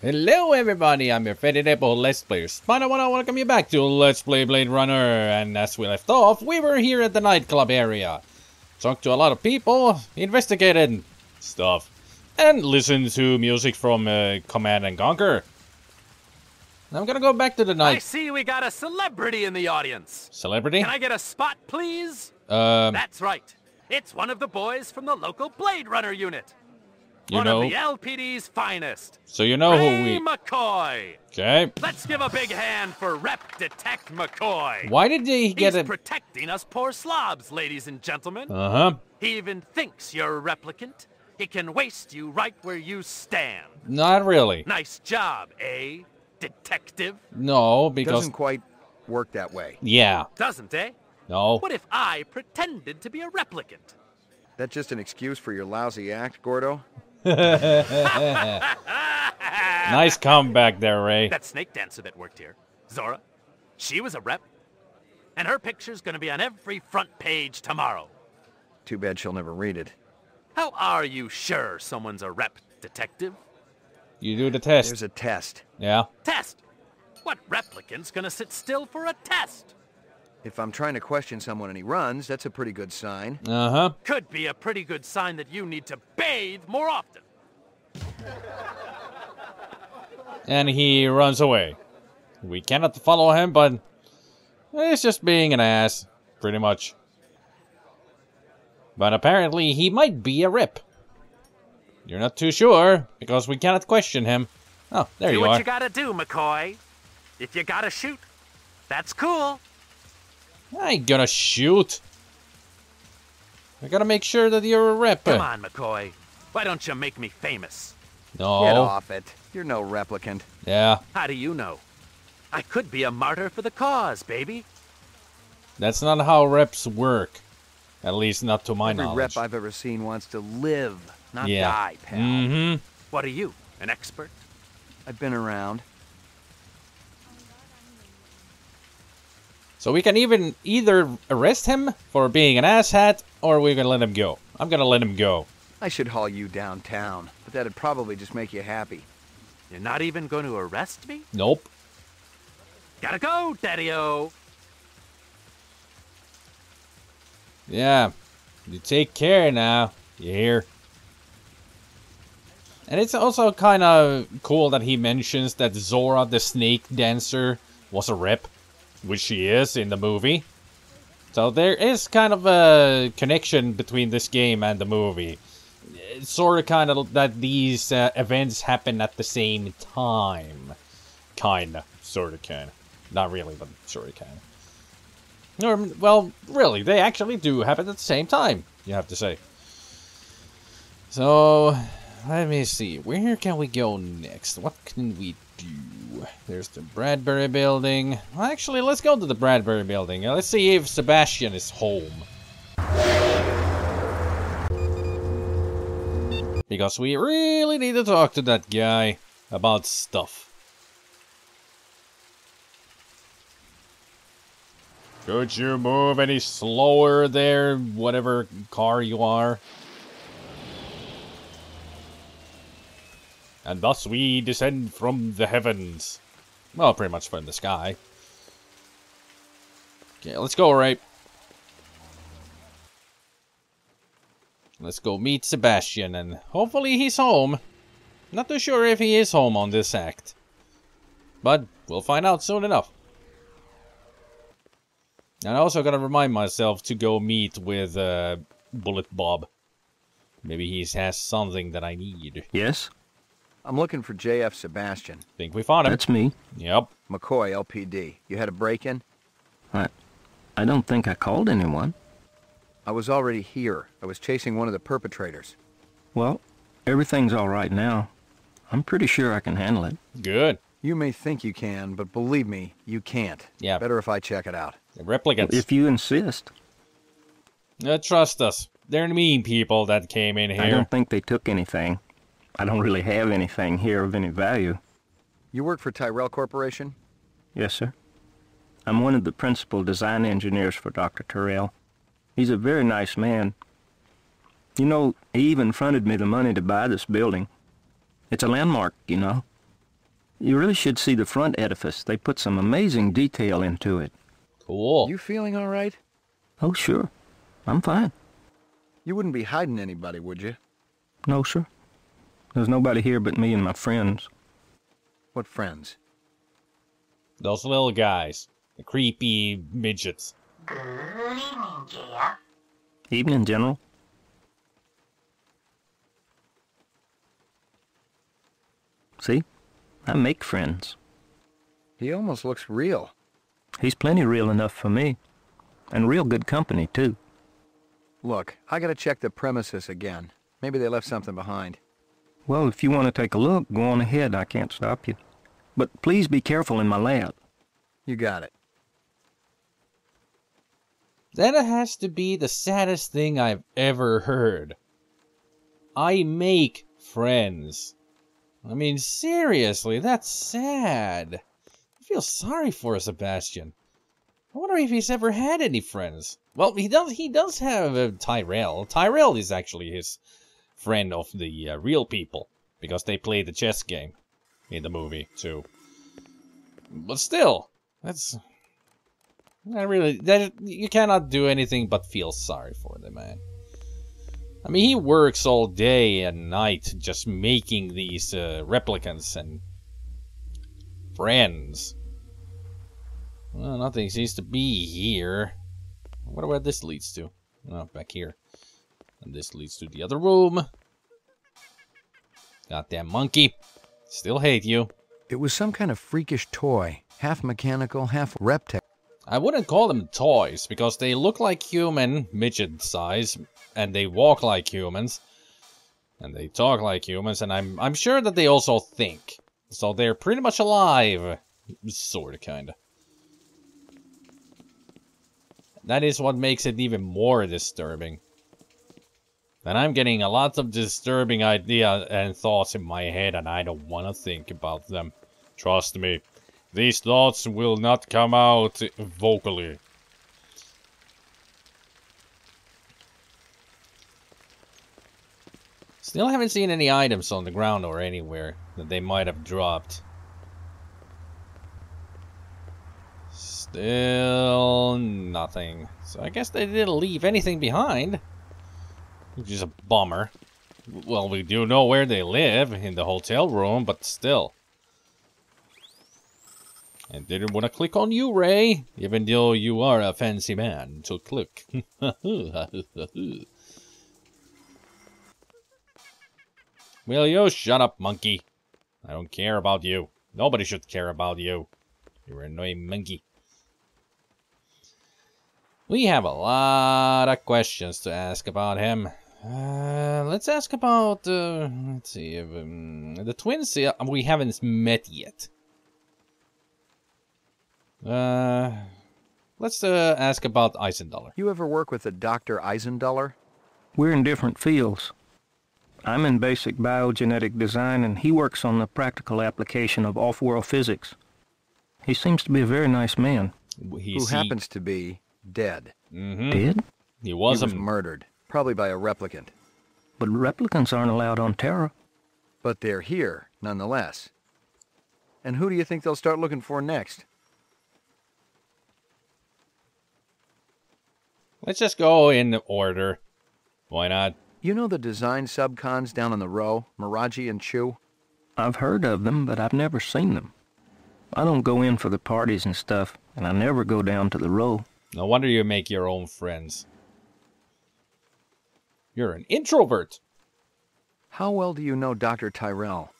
Hello everybody, I'm your favorite Apple Let's Player SpiderMwa. I welcome you back to Let's Play Blade Runner. And as we left off, we were here at the nightclub area. Talked to a lot of people, investigated stuff, and listened to music from Command and Conquer. I'm gonna go back to the night. I see we got a celebrity in the audience. Celebrity? Can I get a spot, please? That's right. It's one of the boys from the local Blade Runner unit. One of the LPD's finest. So you know Ray who we... McCoy. Okay. Let's give a big hand for Rep Detect McCoy. Why did he get He's protecting us poor slobs, ladies and gentlemen. Uh-huh. He even thinks you're a replicant. He can waste you right where you stand. Not really. Nice job, eh, detective? No, because... Doesn't quite work that way. Yeah. Doesn't, eh? No. What if I pretended to be a replicant? That just an excuse for your lousy act, Gordo? Nice comeback there, Ray. That snake dancer that worked here, Zora, she was a rep. And her picture's gonna be on every front page tomorrow. Too bad she'll never read it. How are you sure someone's a rep, detective? You do the test. There's a test. Yeah. Test? What replicant's gonna sit still for a test? If I'm trying to question someone and he runs, that's a pretty good sign. Uh-huh. Could be a pretty good sign that you need to bathe more often. And he runs away. We cannot follow him, but it's just being an ass, pretty much. But apparently he might be a rip. You're not too sure, because we cannot question him. Oh, there you are. Do what you gotta do, McCoy. If you gotta shoot, that's cool. I ain't gonna shoot. I gotta make sure that you're a rep. Come on, McCoy. Why don't you make me famous? No. Get off it. You're no replicant. Yeah. How do you know? I could be a martyr for the cause, baby. That's not how reps work. At least not to my Every knowledge. rep I've ever seen wants to live, not Yeah. die, pal. Mm-hmm. What are you, an expert? I've been around. So we can either arrest him for being an asshat, or we're gonna let him go. I'm gonna let him go. I should haul you downtown, but that'd probably just make you happy. You're not even going to arrest me? Nope. Gotta go, Daddy-O. Yeah. You take care now. You hear? And it's also kind of cool that he mentions that Zora, the snake dancer, was a rep. Which she is in the movie. So there is kind of a connection between this game and the movie. It's sort of kind of that these events happen at the same time. Kinda. Sort of, kinda. Not really, but sort of, kinda. Or, well, really, they actually do happen at the same time, you have to say. So, let me see. Where can we go next? What can we do? There's the Bradbury building. Well, actually, let's go to the Bradbury building. Let's see if Sebastian is home. Because we really need to talk to that guy about stuff. Could you move any slower there, whatever car you are? And thus we descend from the heavens. Well, pretty much from the sky. Okay, let's go, right? Let's go meet Sebastian, and hopefully he's home. Not too sure if he is home on this act. But we'll find out soon enough. And I also gotta remind myself to go meet with Bullet Bob. Maybe he has something that I need. Yes? I'm looking for JF Sebastian. Think we found him. That's me. Yep. McCoy, LPD. You had a break-in? I don't think I called anyone. I was already here. I was chasing one of the perpetrators. Well, everything's all right now. I'm pretty sure I can handle it. Good. You may think you can, but believe me, you can't. Yeah. Better if I check it out. The replicants. If you insist. Trust us. They're mean people that came in here. I don't think they took anything. I don't really have anything here of any value. You work for Tyrell Corporation? Yes, sir. I'm one of the principal design engineers for Dr. Tyrell. He's a very nice man. You know, he even fronted me the money to buy this building. It's a landmark, you know. You really should see the front edifice. They put some amazing detail into it. Cool. You feeling all right? Oh, sure. I'm fine. You wouldn't be hiding anybody, would you? No, sir. There's nobody here but me and my friends. What friends? Those little guys. The creepy midgets. Good evening, Jeff. Evening, General. See? I make friends. He almost looks real. He's plenty real enough for me. And real good company, too. Look, I gotta check the premises again. Maybe they left something behind. Well, if you want to take a look, go on ahead. I can't stop you. But please be careful in my lab. You got it. That has to be the saddest thing I've ever heard. I make friends. I mean, seriously, that's sad. I feel sorry for Sebastian. I wonder if he's ever had any friends. Well, he does have Tyrell. Tyrell is actually his friend of the real people, because they play the chess game in the movie, too. But still, that's... you cannot do anything but feel sorry for the man. I mean, he works all day and night just making these replicants and friends. Well, nothing seems to be here. I wonder where this leads to. Oh, back here. And this leads to the other room. Goddamn monkey. Still hate you. It was some kind of freakish toy. Half mechanical, half reptile. I wouldn't call them toys, because they look like human, midget size, and they walk like humans, and they talk like humans, and I'm sure that they also think. So they're pretty much alive. Sorta, kinda. That is what makes it even more disturbing. And I'm getting a lot of disturbing ideas and thoughts in my head, and I don't want to think about them. Trust me. These thoughts will not come out vocally. Still haven't seen any items on the ground or anywhere that they might have dropped. Still nothing. So I guess they didn't leave anything behind. Which is a bummer. Well, we do know where they live, in the hotel room, but still. I didn't want to click on you, Ray, even though you are a fancy man, so click. Will you shut up, monkey? I don't care about you. Nobody should care about you. You're an annoying monkey. We have a lot of questions to ask about him. Let's ask about, let's see, the twins we haven't met yet. Let's ask about Eisendaller. You ever work with a Dr. Eisendaller? We're in different fields. I'm in basic biogenetic design, and he works on the practical application of off-world physics. He seems to be a very nice man. Who happens to be dead. Mm-hmm. Dead? He was murdered, probably by a replicant. But replicants aren't allowed on Terra. But they're here, nonetheless. And who do you think they'll start looking for next? Let's just go in order. Why not? You know the design subcons down on the row, Miraji and Chu? I've heard of them, but I've never seen them. I don't go in for the parties and stuff, and I never go down to the row. No wonder you make your own friends. You're an introvert. How well do you know Dr. Tyrell?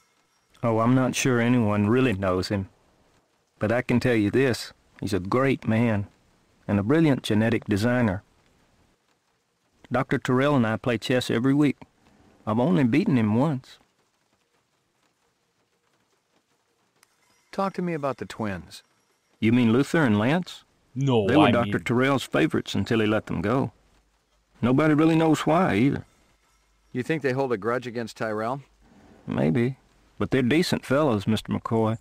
Oh, I'm not sure anyone really knows him. But I can tell you this, he's a great man, and a brilliant genetic designer. Dr. Tyrell and I play chess every week. I've only beaten him once. Talk to me about the twins. You mean Luther and Lance? No, They were Dr. Tyrell's favorites until he let them go. Nobody really knows why, either. You think they hold a grudge against Tyrell? Maybe. But they're decent fellows, Mr. McCoy.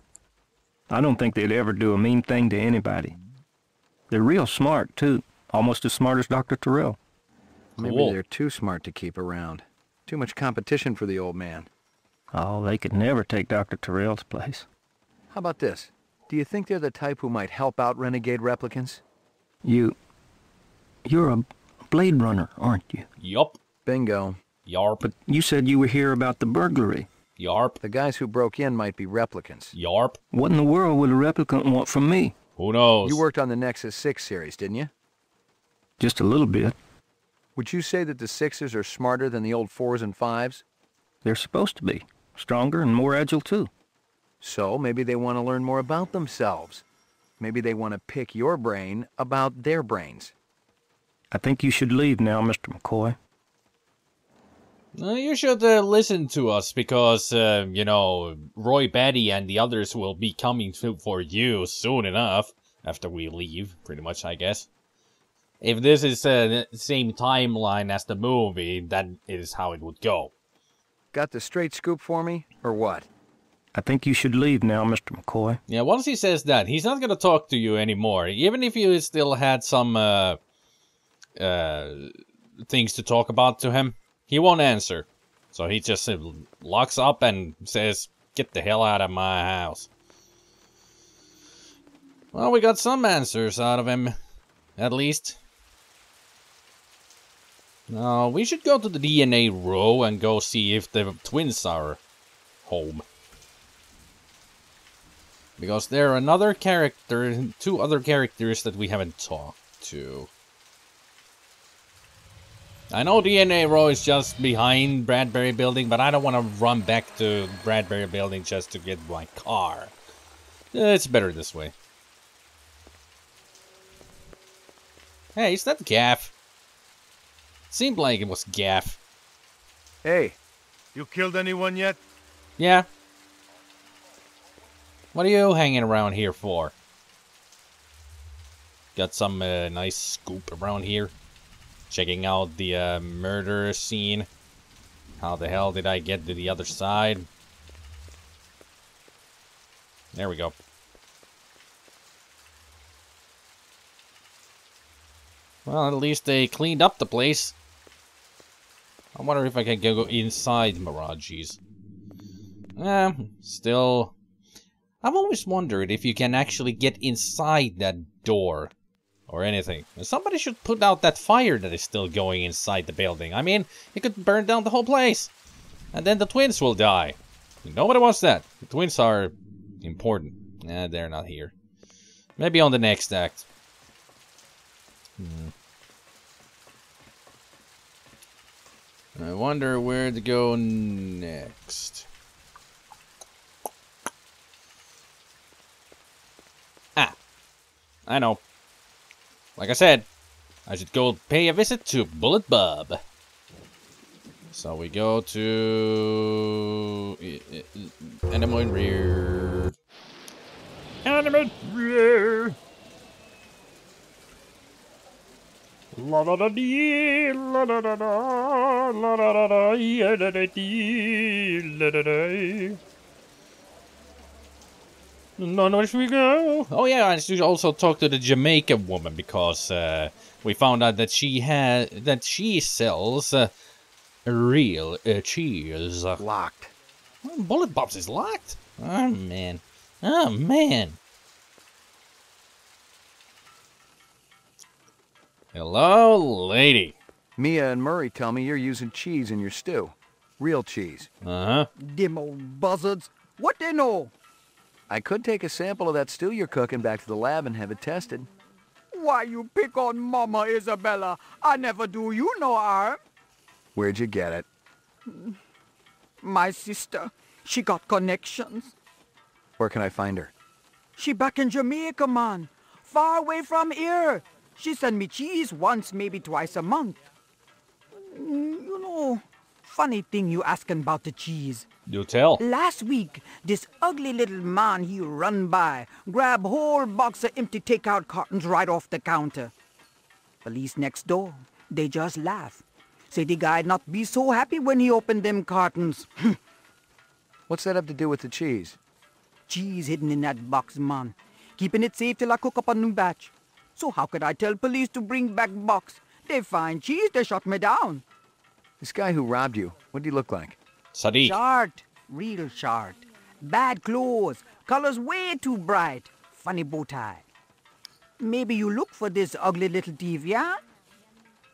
I don't think they'd ever do a mean thing to anybody. They're real smart, too. Almost as smart as Dr. Tyrell. Maybe they're too smart to keep around. Too much competition for the old man. Oh, they could never take Dr. Tyrell's place. How about this? Do you think they're the type who might help out renegade replicants? You're a Blade Runner, aren't you? Yup. Bingo. Yarp. But you said you were here about the burglary. Yarp. The guys who broke in might be replicants. Yarp. What in the world would a replicant want from me? Who knows? You worked on the Nexus 6 series, didn't you? Just a little bit. Would you say that the 6s are smarter than the old 4s and 5s? They're supposed to be. Stronger and more agile, too. So maybe they want to learn more about themselves. Maybe they want to pick your brain about their brains. I think you should leave now, Mr. McCoy. You should listen to us because, you know, Roy Batty and the others will be coming for you soon enough after we leave, pretty much, I guess. If this is the same timeline as the movie, that is how it would go. Got the straight scoop for me, or what? I think you should leave now, Mr. McCoy. Yeah, once he says that, he's not gonna talk to you anymore. Even if you still had some, things to talk about to him, he won't answer. So he just locks up and says, "Get the hell out of my house." Well, we got some answers out of him, at least. Now, we should go to the DNA row and go see if the twins are home. Because there are another character, two other characters that we haven't talked to. I know DNA row is just behind Bradbury Building, but I don't want to run back to Bradbury Building just to get my car. It's better this way. Hey, is that Gaff? Seemed like it was Gaff. Hey. You killed anyone yet? Yeah. What are you hanging around here for? Got some nice scoop around here. Checking out the murder scene. How the hell did I get to the other side? There we go. Well, at least they cleaned up the place. I wonder if I can go inside Mirages. Still... I've always wondered if you can actually get inside that door. Or anything. Somebody should put out that fire that is still going inside the building. I mean, it could burn down the whole place. And then the twins will die. Nobody wants that. The twins are important. They're not here. Maybe on the next act. I wonder where to go next. Ah. I know. Like I said, I should go pay a visit to Bullet Bub. So we go to... Animal in Rear. Animal in Rear. La da da dee, la da da da, la da da da, yeah da da dee, la da da. No, where should we go? Oh yeah, I should also talk to the Jamaica woman because we found out that she sells real cheese. Locked. Bullet Bob's is locked. Oh man. Oh man. Hello, lady. Mia and Murray tell me you're using cheese in your stew. Real cheese. Uh-huh. Them old buzzards. What they know? I could take a sample of that stew you're cooking back to the lab and have it tested. Why you pick on Mama Isabella? I never do you no harm. Where'd you get it? My sister, she got connections. Where can I find her? She back in Jamaica, man. Far away from here. She send me cheese once, maybe twice a month. You know, funny thing you asking about the cheese. Do tell. Last week, this ugly little man he run by, grab whole box of empty takeout cartons right off the counter. Police next door, they just laugh. Say the guy not be so happy when he opened them cartons. What's that have to do with the cheese? Cheese hidden in that box, man. Keeping it safe till I cook up a new batch. So how could I tell police to bring back box? They find cheese, they shut me down. This guy who robbed you, what did he look like? Sadiq. Short, real short. Bad clothes, colors way too bright, funny bow tie. Maybe you look for this ugly little deviant?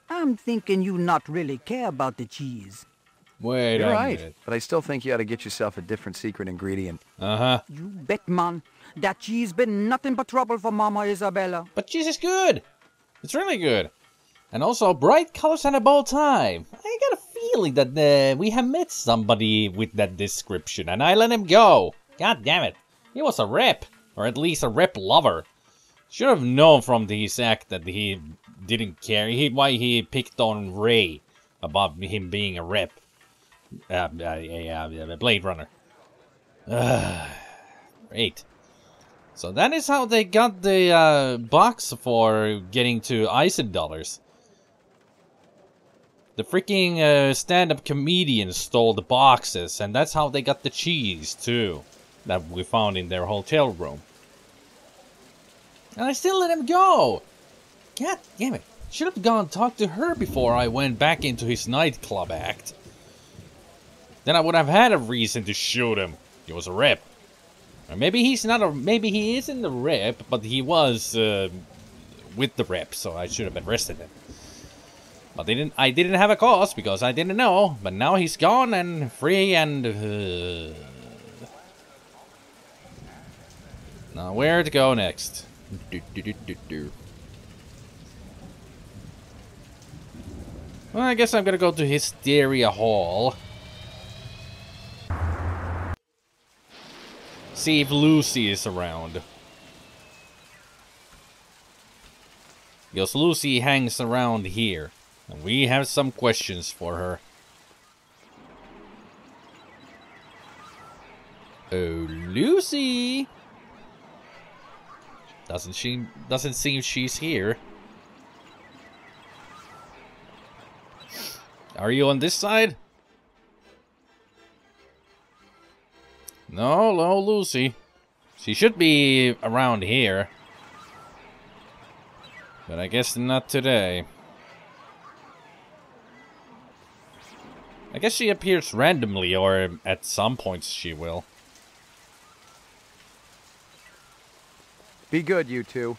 I'm thinking you not really care about the cheese. Wait You're a right, minute. but I still think you ought to get yourself a different secret ingredient. Uh-huh. You bet, man. That cheese been nothing but trouble for Mama Isabella. But cheese is good. It's really good. And also bright colors and a bow tie. I got a feeling that we have met somebody with that description, and I let him go. God damn it. He was a rep, or at least a rep lover. Should have known from his act that he didn't care. Why he picked on Ray about him being a rep. A Blade Runner. Great. So that is how they got the box for getting to $1,000. The freaking stand-up comedian stole the boxes, and that's how they got the cheese too, that we found in their hotel room. And I still let him go! God damn it. Should have gone and talked to her before I went back into his nightclub act. Then I would have had a reason to shoot him. He was a rep. Or maybe he's not a... Maybe he isn't a rep, but he was with the rep, so I should have arrested him. But I didn't have a cause because I didn't know. But now he's gone and free and... Now where to go next? Well, I guess I'm gonna go to Hysteria Hall. See if Lucy is around. Because Lucy hangs around here. And we have some questions for her. Oh, Lucy! Doesn't seem she's here. Are you on this side? No, Lucy. She should be around here. But I guess not today. I guess she appears randomly, or at some points she will. Be good, you two.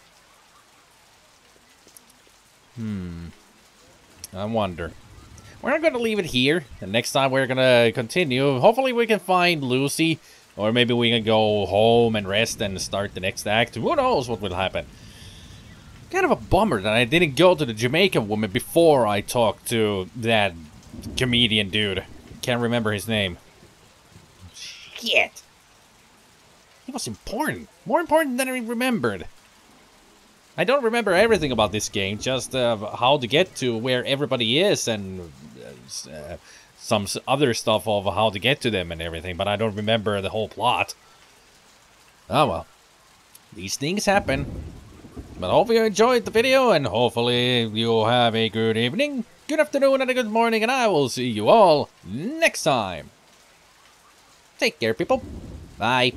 I wonder. We're not gonna leave it here. And next time we're gonna continue. Hopefully we can find Lucy. Or maybe we can go home and rest and start the next act. Who knows what will happen. Kind of a bummer that I didn't go to the Jamaican woman before I talked to that comedian dude. Can't remember his name. Shit. He was important. More important than I remembered. I don't remember everything about this game, just how to get to where everybody is and some other stuff of how to get to them and everything, but I don't remember the whole plot. Oh well. These things happen. But I hope you enjoyed the video, and hopefully you have a good evening, good afternoon, and a good morning, and I will see you all next time. Take care, people. Bye.